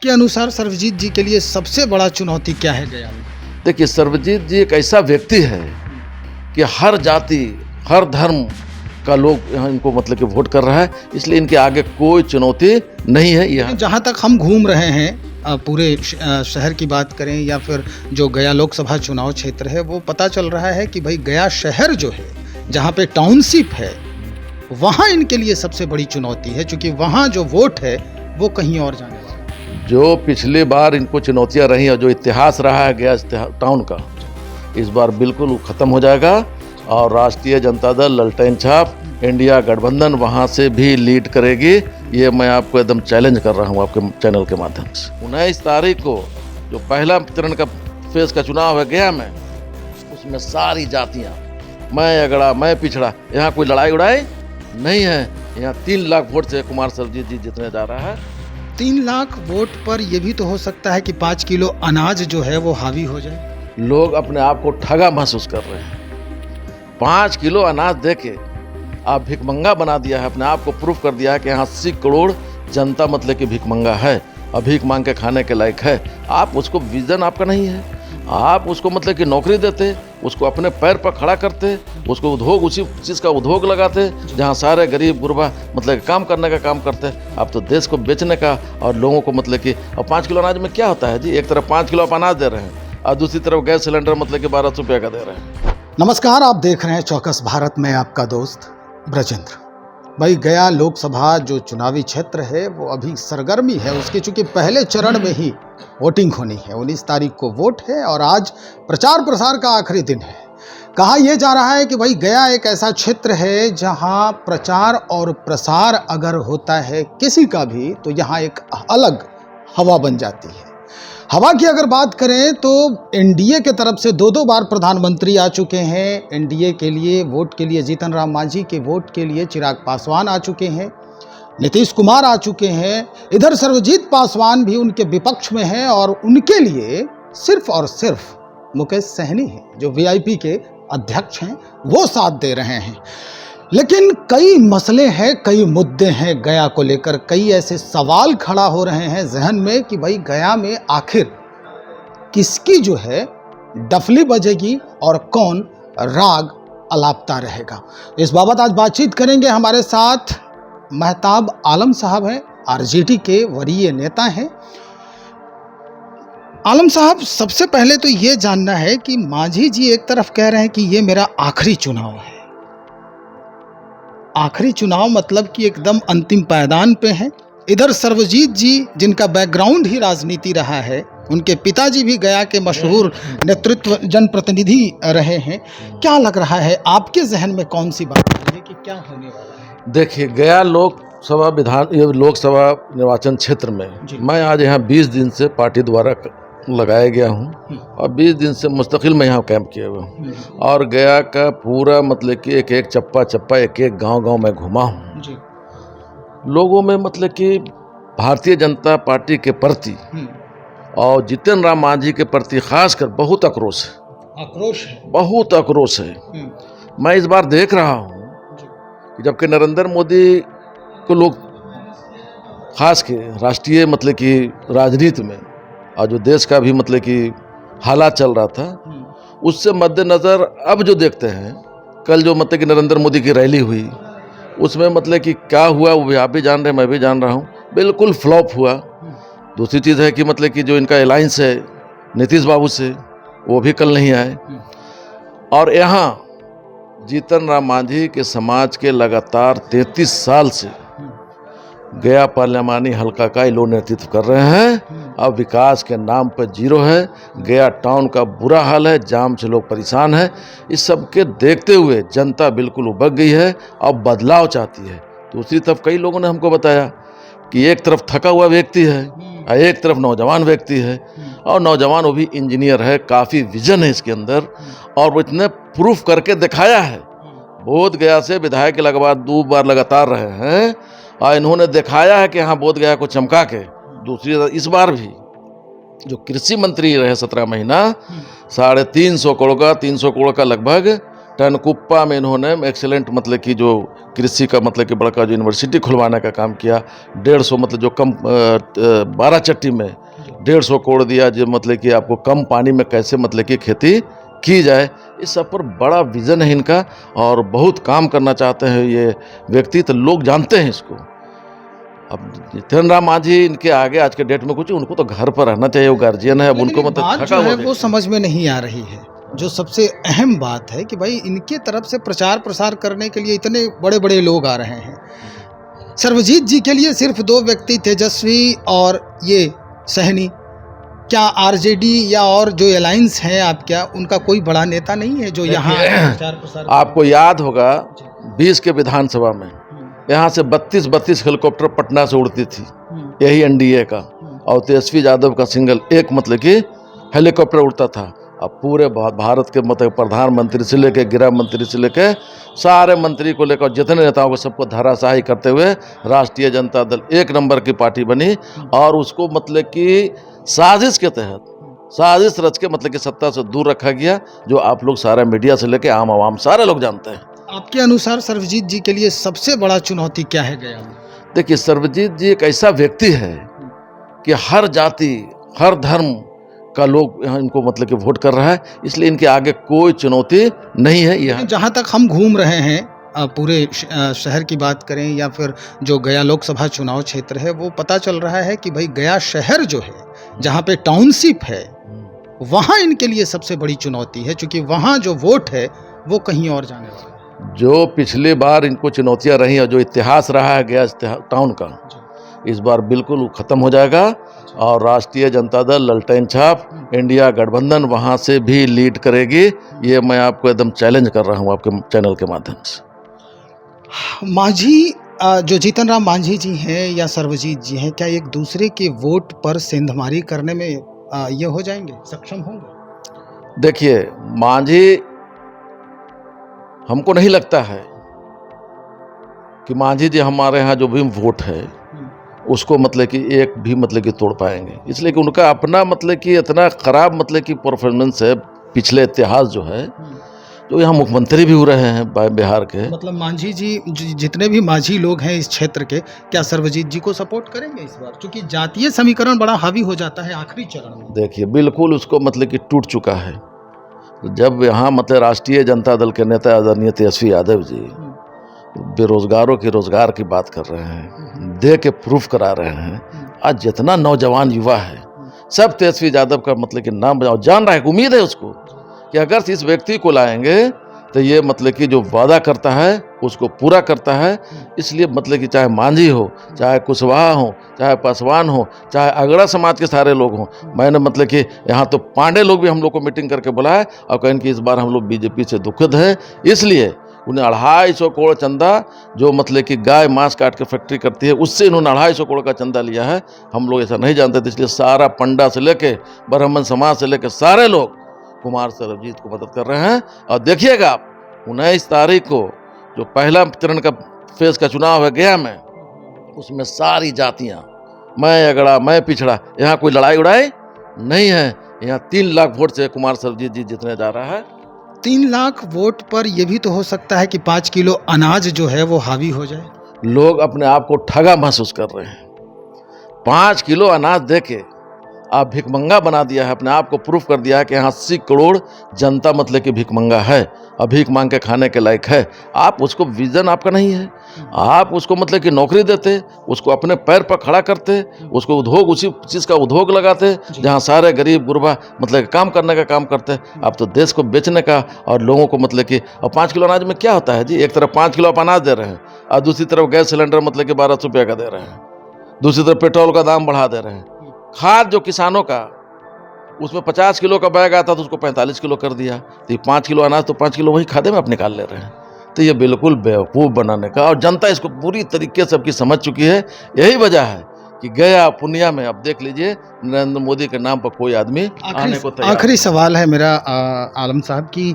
के अनुसार सर्वजीत जी के लिए सबसे बड़ा चुनौती क्या है गया में? देखिए, सर्वजीत जी एक ऐसा व्यक्ति है कि हर जाति, हर धर्म का लोग यहाँ इनको मतलब कि वोट कर रहा है, इसलिए इनके आगे कोई चुनौती नहीं है। यहाँ जहाँ तक हम घूम रहे हैं पूरे शहर की बात करें या फिर जो गया लोकसभा चुनाव क्षेत्र है, वो पता चल रहा है कि भाई गया शहर जो है, जहाँ पे टाउनशिप है, वहाँ इनके लिए सबसे बड़ी चुनौती है, क्योंकि वहाँ जो वोट है वो कहीं और जाने वाला है। जो पिछली बार इनको चुनौतियाँ रही और जो इतिहास रहा है गया टाउन का, इस बार बिल्कुल ख़त्म हो जाएगा और राष्ट्रीय जनता दल ललटेन छाप इंडिया गठबंधन वहाँ से भी लीड करेगी। ये मैं आपको एकदम चैलेंज कर रहा हूँ आपके चैनल के माध्यम से। 19 तारीख को जो पहला चरण का फेज का चुनाव है गया में, उसमें सारी जातियाँ, मैं अगड़ा मैं पिछड़ा, यहाँ कोई लड़ाई उड़ाई नहीं है। यहाँ 3 लाख वोट से कुमार सर्वजीत जी जीतने जा रहा है। 3 लाख वोट पर यह भी तो हो सकता है कि 5 किलो अनाज जो है वो हावी हो जाए। लोग अपने आप को ठगा महसूस कर रहे हैं। 5 किलो अनाज दे के आप भिखमंगा बना दिया है, अपने आप को प्रूफ कर दिया है कि यहाँ 80 करोड़ जनता मतलब कि भिखमंगा है और भीख मांग के खाने के लायक है। आप उसको विजन आपका नहीं है, आप उसको मतलब कि नौकरी देते, उसको अपने पैर पर खड़ा करते, उसको उद्योग उसी चीज़ का उद्योग लगाते जहाँ सारे गरीब गुरबा मतलब काम करने का काम करते। आप तो देश को बेचने का और लोगों को मतलब कि, और 5 किलो अनाज में क्या होता है जी, एक तरफ 5 किलो आप अनाज दे रहे हैं और दूसरी तरफ गैस सिलेंडर मतलब कि 1200 रुपये का दे रहे हैं। नमस्कार, आप देख रहे हैं चौकस भारत में, आपका दोस्त ब्रजेंद्र। भाई गया लोकसभा जो चुनावी क्षेत्र है वो अभी सरगर्मी है उसके, चूंकि पहले चरण में ही वोटिंग होनी है। 19 तारीख को वोट है और आज प्रचार प्रसार का आखिरी दिन है। कहा यह जा रहा है कि भाई गया एक ऐसा क्षेत्र है जहां प्रचार और प्रसार अगर होता है किसी का भी, तो यहाँ एक अलग हवा बन जाती है। हवा की अगर बात करें तो एनडीए के तरफ से 2 बार प्रधानमंत्री आ चुके हैं। एनडीए के लिए वोट के लिए जीतन राम मांझी के वोट के लिए चिराग पासवान आ चुके हैं, नीतीश कुमार आ चुके हैं, इधर सर्वजीत पासवान भी उनके विपक्ष में हैं और उनके लिए सिर्फ और सिर्फ मुकेश सहनी हैं जो वीआईपी के अध्यक्ष हैं, वो साथ दे रहे हैं। लेकिन कई मसले हैं, कई मुद्दे हैं गया को लेकर, कई ऐसे सवाल खड़ा हो रहे हैं जहन में कि भाई गया में आखिर किसकी जो है डफली बजेगी और कौन राग अलापता रहेगा। इस बाबत आज बातचीत करेंगे। हमारे साथ महताब आलम साहब हैं, आरजेडी के वरीय नेता हैं। आलम साहब, सबसे पहले तो ये जानना है कि मांझी जी एक तरफ कह रहे हैं कि ये मेरा आखिरी चुनाव है। आखिरी चुनाव मतलब कि एकदम अंतिम पायदान पे हैं। इधर सर्वजीत जी जिनका बैकग्राउंड ही राजनीति रहा है, उनके पिताजी भी गया के मशहूर नेतृत्व जनप्रतिनिधि रहे हैं। क्या लग रहा है आपके जहन में, कौन सी बात है कि क्या होने वाला है? देखिए, गया लोकसभा लोकसभा निर्वाचन क्षेत्र में मैं आज यहाँ 20 दिन से पार्टी द्वारा लगाया गया हूँ और 20 दिन से मुस्तकिल मैं यहाँ कैंप किया हुआ हूँ और गया का पूरा मतलब कि एक एक चप्पा चप्पा, एक एक गांव में घुमा हूँ। लोगों में मतलब कि भारतीय जनता पार्टी के प्रति और जीतन राम मांझी के प्रति खासकर बहुत आक्रोश है, बहुत आक्रोश है। मैं इस बार देख रहा हूँ कि जबकि नरेंद्र मोदी को लोग खास के राष्ट्रीय मतलब कि राजनीति में और जो देश का भी मतलब कि हालात चल रहा था, उससे मद्देनज़र अब जो देखते हैं, कल जो मतलब कि नरेंद्र मोदी की रैली हुई, उसमें मतलब कि क्या हुआ वो भी आप भी जान रहे हैं, मैं भी जान रहा हूँ, बिल्कुल फ्लॉप हुआ। दूसरी चीज़ है कि मतलब कि जो इनका अलायंस है नीतीश बाबू से, वो भी कल नहीं आए। और यहाँ जीतन राम मांझी के समाज के लगातार 33 साल से गया पार्लियामानी हल्का का ये लोग नेतृत्व कर रहे हैं। अब विकास के नाम पर जीरो है, गया टाउन का बुरा हाल है, जाम से लोग परेशान हैं। इस सब के देखते हुए जनता बिल्कुल उबक गई है, अब बदलाव चाहती है। दूसरी तरफ कई लोगों ने हमको बताया कि एक तरफ थका हुआ व्यक्ति है और एक तरफ नौजवान व्यक्ति है, और नौजवान वो भी इंजीनियर है, काफ़ी विजन है इसके अंदर और वो इतने प्रूफ करके दिखाया है। बोध गया से विधायक के 2 बार लगातार रहे हैं और इन्होंने दिखाया है कि हाँ बोध गया को चमका के। दूसरी इस बार भी जो कृषि मंत्री रहे 17 महीना, 350 करोड़ का 300 करोड़ का लगभग टनकुप्पा में इन्होंने एक्सेलेंट मतलब कि जो कृषि का मतलब कि बड़का जो यूनिवर्सिटी खुलवाने का काम किया। 150 मतलब जो कम 12 चट्टी में 150 कोड़ दिया, जो मतलब कि आपको कम पानी में कैसे मतलब कि खेती की जाए। इस सब पर बड़ा विज़न है इनका और बहुत काम करना चाहते हैं ये व्यक्ति, तो लोग जानते हैं इसको। अब जितेंद्र राम मांझी इनके आगे आज के डेट में कुछ, उनको तो घर पर रहना चाहिए, वो गार्जियन है। अब उनको मतलब बात थका जो है हुआ वो समझ में नहीं आ रही है। जो सबसे अहम बात है कि भाई इनके तरफ से प्रचार प्रसार करने के लिए इतने बड़े बड़े लोग आ रहे हैं। सर्वजीत जी के लिए सिर्फ 2 व्यक्ति, तेजस्वी और ये सहनी। क्या आरजेडी या और जो अलायंस हैं आप, क्या उनका कोई बड़ा नेता नहीं है जो यहाँ प्रचार प्रसार? आपको याद होगा 20 के विधानसभा में यहाँ से 32 हेलीकॉप्टर पटना से उड़ती थी, यही एनडीए का, और तेजस्वी यादव का सिंगल एक मतलब कि हेलीकॉप्टर उड़ता था। अब पूरे भारत के मतलब प्रधानमंत्री से लेकर गृह मंत्री से लेकर सारे मंत्री को लेकर जितने नेताओं को सबको धराशाही करते हुए राष्ट्रीय जनता दल 1 नंबर की पार्टी बनी और उसको मतलब कि साजिश के तहत साजिश रच के मतलब कि सत्ता से दूर रखा गया, जो आप लोग सारा मीडिया से लेकर आम आवाम सारे लोग जानते हैं। आपके अनुसार सर्वजीत जी के लिए सबसे बड़ा चुनौती क्या है गया में? देखिए, सर्वजीत जी एक ऐसा व्यक्ति है कि हर जाति हर धर्म का लोग यहाँ इनको मतलब कि वोट कर रहा है, इसलिए इनके आगे कोई चुनौती नहीं है। यहाँ जहाँ तक हम घूम रहे हैं पूरे शहर की बात करें या फिर जो गया लोकसभा चुनाव क्षेत्र है, वो पता चल रहा है कि भाई गया शहर जो है, जहाँ पे टाउनशिप है, वहाँ इनके लिए सबसे बड़ी चुनौती है, क्योंकि वहाँ जो वोट है वो कहीं और जाने वाला है। जो पिछली बार इनको चुनौतियाँ रही और जो इतिहास रहा है गया टाउन का, इस बार बिल्कुल वो खत्म हो जाएगा और राष्ट्रीय जनता दल ललटेन छाप इंडिया गठबंधन वहाँ से भी लीड करेगी। ये मैं आपको एकदम चैलेंज कर रहा हूँ आपके चैनल के माध्यम से। मांझी जो जीतन राम मांझी जी हैं या सर्वजीत जी हैं, क्या एक दूसरे के वोट पर सेंधमारी करने में ये हो जाएंगे, सक्षम होंगे? देखिए, मांझी, हमको नहीं लगता है कि मांझी जी हमारे यहाँ जो भी वोट है उसको मतलब कि एक भी मतलब कि तोड़ पाएंगे, इसलिए कि उनका अपना मतलब कि इतना खराब मतलब कि परफॉर्मेंस है, पिछले इतिहास जो है, जो यहाँ मुख्यमंत्री भी हो रहे हैं बिहार के। मतलब मांझी जी जितने भी मांझी लोग हैं इस क्षेत्र के, क्या सर्वजीत जी को सपोर्ट करेंगे इस बार? क्योंकि जातीय समीकरण बड़ा हावी हो जाता है आखिरी चरण में। देखिए, बिल्कुल उसको मतलब कि टूट चुका है। जब यहाँ मतलब राष्ट्रीय जनता दल के नेता आदरणीय तेजस्वी यादव जी बेरोजगारों के रोजगार की बात कर रहे हैं, दे के प्रूफ करा रहे हैं, आज जितना नौजवान युवा है सब तेजस्वी यादव का मतलब कि नाम जान रहा है। उम्मीद है उसको कि अगर इस व्यक्ति को लाएंगे तो ये मतलब कि जो वादा करता है उसको पूरा करता है। इसलिए मतलब कि चाहे मांझी हो, चाहे कुशवाहा हो, चाहे पासवान हो, चाहे अगड़ा समाज के सारे लोग हों, मैंने मतलब कि यहाँ तो पांडे लोग भी हम लोग को मीटिंग करके बुलाया और कहें कि इस बार हम लोग बीजेपी से दुखद है, इसलिए उन्हें 250 करोड़ चंदा, जो मतलब कि गाय मांस काट के फैक्ट्री करती है, उससे इन्होंने 250 करोड़ का चंदा लिया है। हम लोग ऐसा नहीं जानते थे, इसलिए सारा पंडा से लेके ब्राह्मण समाज से लेके सारे लोग कुमार सर्वजीत को मदद कर रहे हैं। और देखिएगा आप 19 तारीख को जो पहला चरण का फेज का चुनाव है गया में, उसमें सारी जातियाँ, मैं अगड़ा मैं पिछड़ा, यहाँ कोई लड़ाई उड़ाई नहीं है। यहाँ 3 लाख वोट से कुमार सर्वजीत जी जीतने जा रहा है। 3 लाख वोट पर यह भी तो हो सकता है कि 5 किलो अनाज जो है वो हावी हो जाए। लोग अपने आप को ठगा महसूस कर रहे हैं। 5 किलो अनाज देके आप भिकमंगा बना दिया है, अपने आप को प्रूफ कर दिया है कि यहाँ 80 करोड़ जनता मतलब कि भिकमंगा है, अब भीख मांग के खाने के लायक है। आप उसको विजन आपका नहीं है, आप उसको मतलब कि नौकरी देते, उसको अपने पैर पर खड़ा करते, उसको उद्योग उसी चीज़ का उद्योग लगाते जहाँ सारे गरीब गुरबा मतलब कि काम करने का काम करते। आप तो देश को बेचने का और लोगों को मतलब कि, और 5 किलो अनाज में क्या होता है जी, एक तरफ 5 किलो आप अनाज दे रहे हैं और दूसरी तरफ गैस सिलेंडर मतलब कि 1200 रुपये का दे रहे हैं, दूसरी तरफ पेट्रोल का दाम बढ़ा दे रहे हैं। खाद जो किसानों का उसमें 50 किलो का बैग आता तो उसको 45 किलो कर दिया, तो ये 5 किलो अनाज तो 5 किलो वही खादे में आप निकाल ले रहे हैं। तो ये बिल्कुल बेवकूफ़ बनाने का, और जनता इसको पूरी तरीके से सबकी समझ चुकी है। यही वजह है कि गया पुनिया में अब देख लीजिए नरेंद्र मोदी के नाम पर कोई आदमी आने को तैयार। आखिरी सवाल है मेरा आलम साहब की,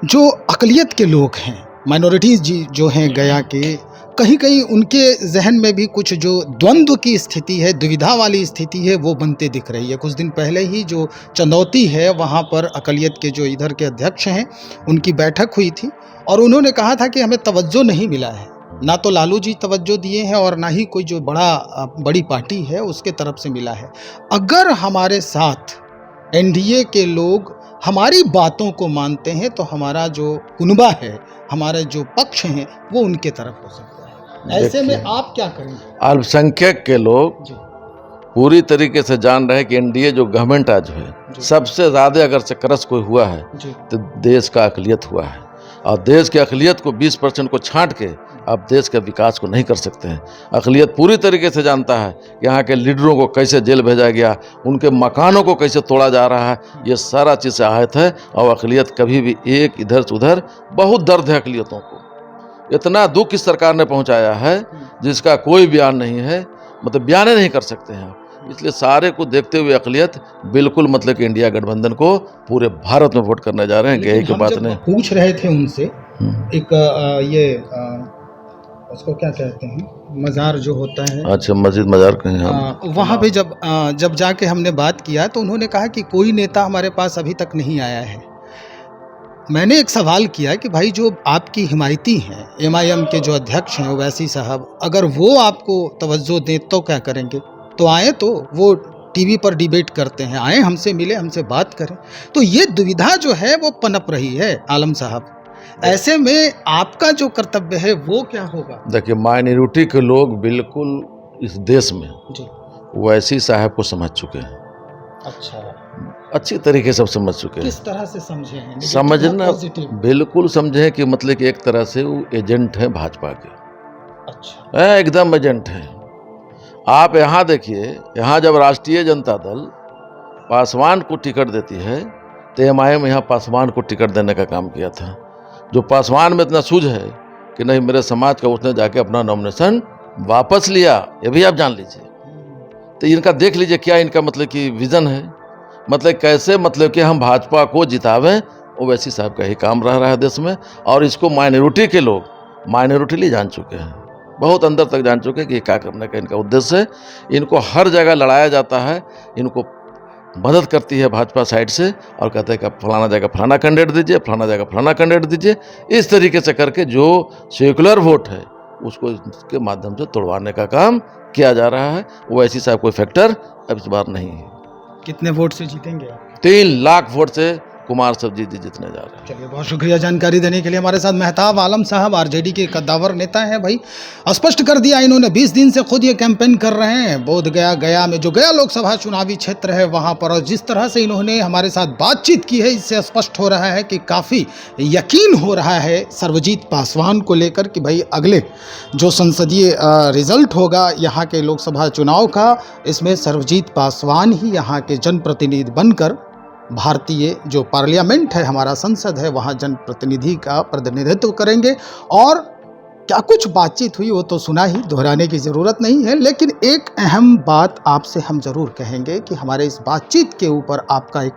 जो अकलियत के लोग हैं, माइनॉरिटीज़ जी जो हैं गया के, कहीं कहीं उनके जहन में भी कुछ जो द्वंद्व की स्थिति है, दुविधा वाली स्थिति है, वो बनते दिख रही है। कुछ दिन पहले ही जो चंदौती है वहाँ पर अक़लियत के जो इधर के अध्यक्ष हैं उनकी बैठक हुई थी और उन्होंने कहा था कि हमें तवज्जो नहीं मिला है, ना तो लालू जी तवज्जो दिए हैं और ना ही कोई जो बड़ी पार्टी है उसके तरफ से मिला है। अगर हमारे साथ एनडीए के लोग हमारी बातों को मानते हैं तो हमारा जो कुनबा है, हमारे जो पक्ष हैं वो उनके तरफ हो सकता है। ऐसे में आप क्या करेंगे? अल्पसंख्यक के लोग जी पूरी तरीके से जान रहे हैं कि एनडीए जो गवर्नमेंट आज है सबसे ज़्यादा अगर चक्रस कोई हुआ है जी तो देश का अक़लियत हुआ है, और देश की अक़लियत को 20% को छांट के आप देश के विकास को नहीं कर सकते हैं। अक़लियत पूरी तरीके से जानता है कि यहाँ के लीडरों को कैसे जेल भेजा गया, उनके मकानों को कैसे तोड़ा जा रहा है, ये सारा चीज़ से आहत है। और अक़लियत कभी भी एक इधर से उधर, बहुत दर्द है अक़लियतों को, इतना दुख इस सरकार ने पहुँचाया है जिसका कोई बयान नहीं है, मतलब बयान नहीं कर सकते हैं आप। इसलिए सारे को देखते हुए अक़लियत बिल्कुल मतलब कि इंडिया गठबंधन को पूरे भारत में वोट करने जा रहे हैं। कहीं की बात नहीं। पूछ रहे थे उनसे एक उसको क्या कहते हैं, मज़ार जो होता है, अच्छा मस्जिद मज़ार कहीं, वहाँ पे जब जाके हमने बात किया तो उन्होंने कहा कि कोई नेता हमारे पास अभी तक नहीं आया है। मैंने एक सवाल किया कि भाई जो आपकी हिमायती हैं, एमआईएम के जो अध्यक्ष हैं ओवैसी साहब, अगर वो आपको तवज्जो दें तो क्या करेंगे? तो आए, तो वो टीवी पर डिबेट करते हैं, आए हमसे मिले, हमसे बात करें। तो ये दुविधा जो है वो पनप रही है आलम साहब। ऐसे में आपका जो कर्तव्य है वो क्या होगा? देखिए, माइनॉरिटी के लोग बिल्कुल इस देश में जी ओवैसी साहब को समझ चुके हैं। अच्छा, अच्छी तरीके से समझ चुके हैं। किस तरह से समझे हैं? समझना पॉजिटिव। बिल्कुल समझे कि मतलब कि एक तरह से वो एजेंट हैं भाजपा के। अच्छा, एकदम एजेंट हैं। आप यहाँ देखिए, यहाँ जब राष्ट्रीय जनता दल पासवान को टिकट देती है तो एमआईएम यहाँ पासवान को टिकट देने का काम किया था। जो पासवान में इतना सूझ है कि नहीं मेरे समाज का, उसने जाके अपना नॉमिनेशन वापस लिया, ये भी आप जान लीजिए। तो इनका देख लीजिए क्या इनका मतलब कि विज़न है, मतलब कैसे मतलब कि हम भाजपा को जितावें। ओवैसी साहब का ही काम रह रहा है देश में, और इसको माइनॉरिटी के लोग माइनॉरिटी जान चुके हैं, बहुत अंदर तक जान चुके हैं कि क्या करने का इनका उद्देश्य है। इनको हर जगह लड़ाया जाता है, इनको मदद करती है भाजपा साइड से, और कहते हैं कि आप फलाना जगह फलाना कैंडिडेट दीजिए, फलाना जगह फलाना कैंडिडेट दीजिए। इस तरीके से करके जो सेकुलर वोट है उसको इसके माध्यम से तोड़वाने का काम किया जा रहा है। ओवैसी साहब कोई फैक्टर अब इस बार नहीं है। कितने वोट से जीतेंगे आप? 3 लाख वोट से कुमार साहब जी जीतने जा रहे हैं। चलिए, बहुत शुक्रिया जानकारी देने के लिए। हमारे साथ मेहताब आलम साहब आरजेडी के कद्दावर नेता हैं। भाई स्पष्ट कर दिया इन्होंने, 20 दिन से खुद ये कैंपेन कर रहे हैं बोध गया में जो गया लोकसभा चुनावी क्षेत्र है वहाँ पर, और जिस तरह से इन्होंने हमारे साथ बातचीत की है इससे स्पष्ट हो रहा है कि काफ़ी यकीन हो रहा है सर्वजीत पासवान को लेकर कि भाई अगले जो संसदीय रिजल्ट होगा यहाँ के लोकसभा चुनाव का, इसमें सर्वजीत पासवान ही यहाँ के जनप्रतिनिधि बनकर भारतीय जो पार्लियामेंट है, हमारा संसद है, वहाँ जनप्रतिनिधि का प्रतिनिधित्व करेंगे। और क्या कुछ बातचीत हुई वो तो सुना ही, दोहराने की ज़रूरत नहीं है। लेकिन एक अहम बात आपसे हम ज़रूर कहेंगे कि हमारे इस बातचीत के ऊपर आपका एक